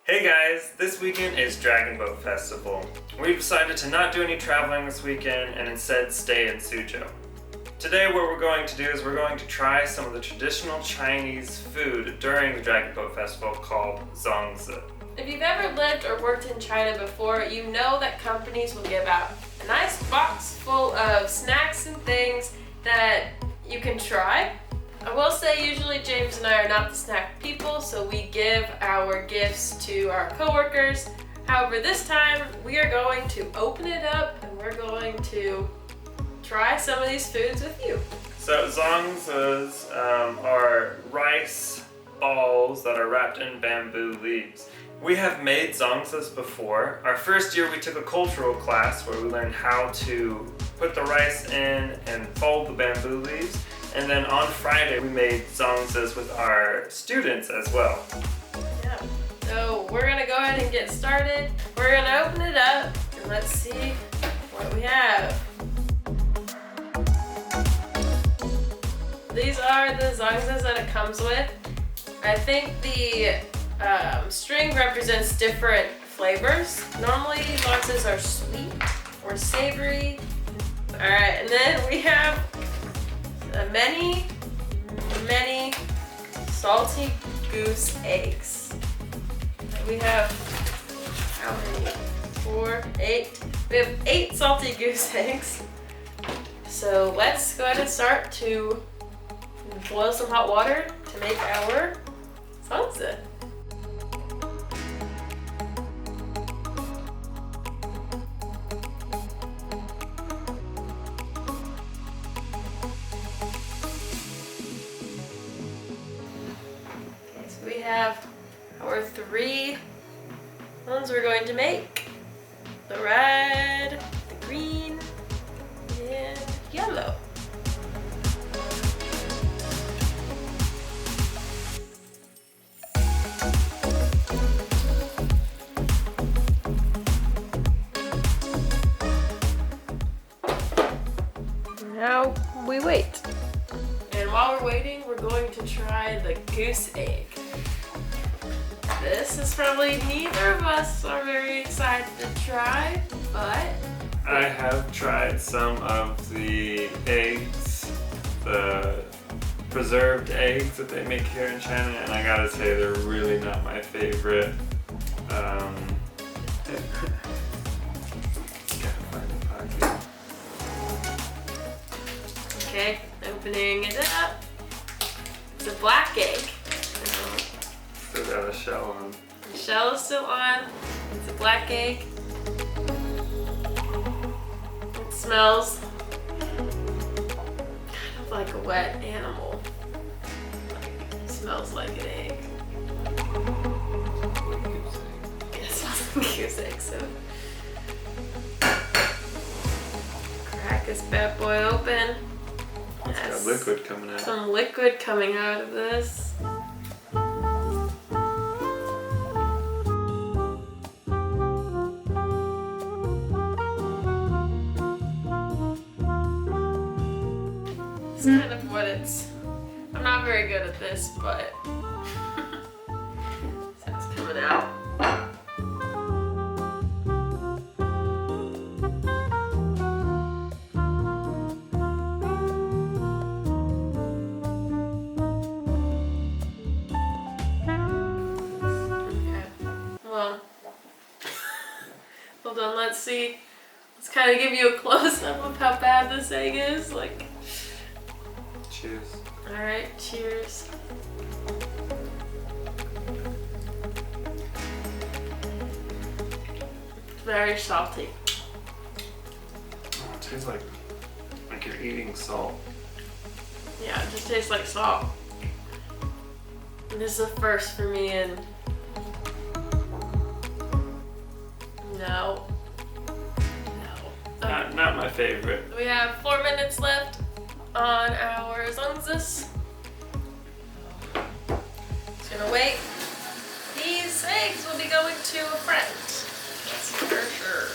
Hey guys, this weekend is Dragon Boat Festival. We've decided to not do any traveling this weekend and instead stay in Suzhou. Today what we're going to do is we're going to try some of the traditional Chinese food during the Dragon Boat Festival called Zongzi. If you've ever lived or worked in China before, you know that companies will give out a nice box full of snacks and things that you can try. I will say usually James and I are not the snack people, so we give our gifts to our coworkers. However, this time we are going to open it up and we're going to try some of these foods with you. So zongzis are rice balls that are wrapped in bamboo leaves. We have made zongzis before. Our first year we took a cultural class where we learned how to put the rice in and fold the bamboo leaves. And then on Friday, we made zongzis with our students as well. Yeah. So we're gonna go ahead and get started. We're gonna open it up and let's see what we have. These are the zongzis that it comes with. I think the string represents different flavors. Normally, zongzis are sweet or savory. All right, and then we have many salty goose eggs. We have how many? 4, 8. We have 8 salty goose eggs. So let's go ahead and start to boil some hot water to make our zongzi. We have our 3 ones we're going to make. The red, the green, and yellow. Now we wait. And while we're waiting, we're going to try the goose egg. This is probably neither of us are very excited to try, but I have tried some of the eggs, the preserved eggs that they make here in China, and I gotta say they're really not my favorite. Gotta find the pocket. okay, opening it up. It's a black egg. Still got a shell on. The shell is still on. It's a black egg. It smells kind of like a wet animal. It smells like an egg. It smells like a goose egg, so crack this bad boy open. It's got liquid coming out. Some liquid coming out of this. It's kind of what it's. I'm not very good at this, but that's coming out. Okay. Well, hold on. Let's see. Let's kind of give you a close up of how bad this egg is. Like. Cheers. Alright, cheers. It's very salty. Oh, it tastes like you're eating salt. Yeah, it just tastes like salt. And this is a first for me, and no. Not my favorite. We have 4 minutes left on our zongzis. Just gonna wait. These eggs will be going to a friend. That's for sure.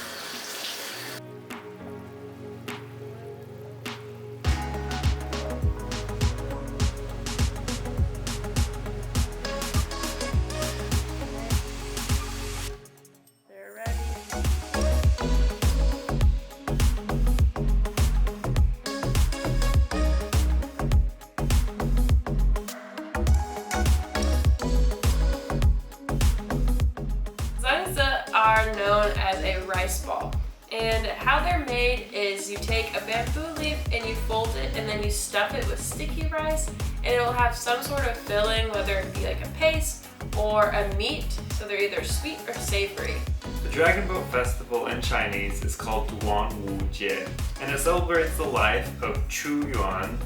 are known as a rice ball. And how they're made is you take a bamboo leaf and you fold it and then you stuff it with sticky rice, and it'll have some sort of filling, whether it be like a paste or a meat, so they're either sweet or savory. The Dragon Boat Festival in Chinese is called Duan Wu Jie, and it celebrates the life of Chu Yuan,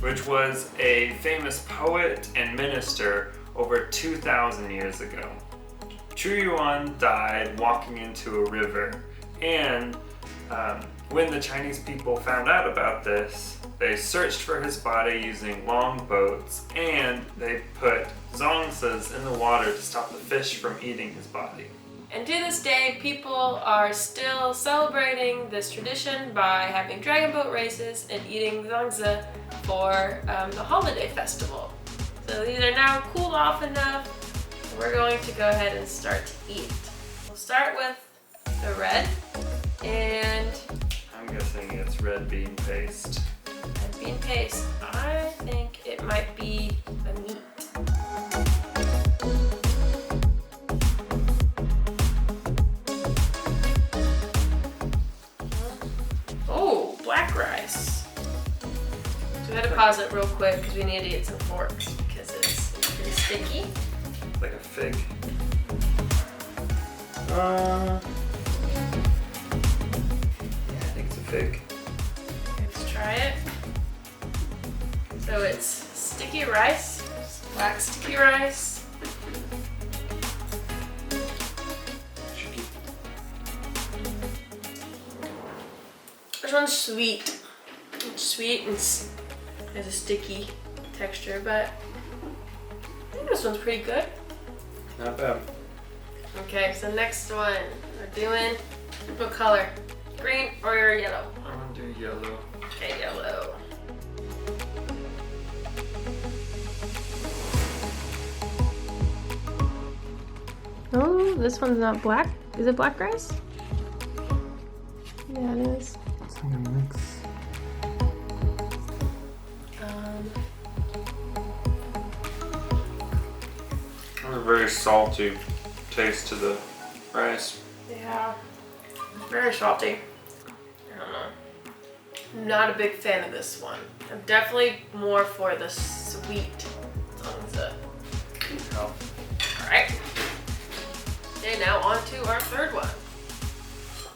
which was a famous poet and minister over 2,000 years ago. Chu Yuan died walking into a river, and when the Chinese people found out about this, they searched for his body using long boats, and they put zongzis in the water to stop the fish from eating his body. And to this day, people are still celebrating this tradition by having dragon boat races and eating zongzi for the holiday festival. So these are now cooled off enough. We're going to go ahead and start to eat. We'll start with the red, and I'm guessing it's red bean paste. red bean paste. I think it might be the meat. Oh, black rice. So we had to pause it real quick because we need to get some forks because it's pretty sticky. Like a fig. Yeah, I think it's a fig. Let's try it. So it's sticky rice, black sticky rice. This one's sweet. It's sweet and has a sticky texture, but I think this one's pretty good. Not bad. Okay, so next one, we're doing what color? Green or yellow? I'm gonna do yellow. Okay, yellow. Oh, this one's not black. Is it black rice? Yeah, it is. It's like a mix. A very salty taste to the rice. Yeah, very salty. I don't know. I'm not a big fan of this one. I'm definitely more for the sweet zongzi. So, alright. Okay, now on to our third one.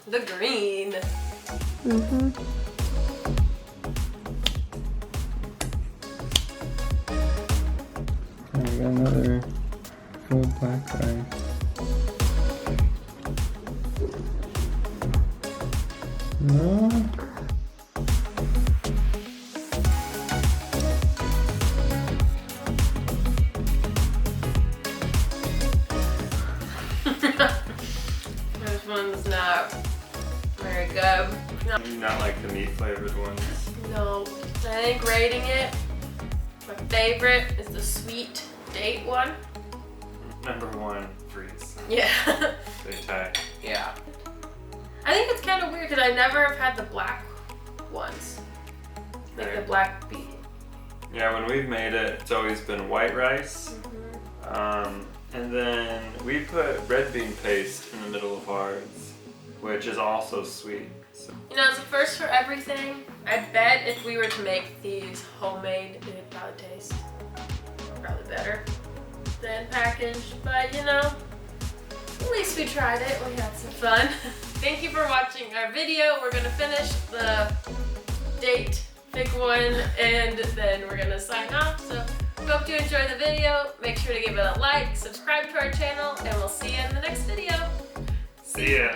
The green. I got another full black rice. No. This one's not very good. No. You not like the meat flavored ones? No, I think rating it, my favorite is the sweet date one. Number one, freeze. Yeah. They tie. Yeah. I think it's kind of weird because I never have had the black ones. Like the Right. black bean. Yeah, when we've made it, it's always been white rice. And then we put red bean paste in the middle of ours, which is also sweet. So. You know, it's a first for everything. I bet if we were to make these homemade, it would probably taste probably better than packaged. But you know, at least we tried it. We had some fun. Thank you for watching our video. We're gonna finish the date fig one and then we're gonna sign off. So hope you enjoyed the video. Make sure to give it a like, subscribe to our channel, and we'll see you in the next video. See ya.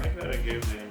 I gotta give the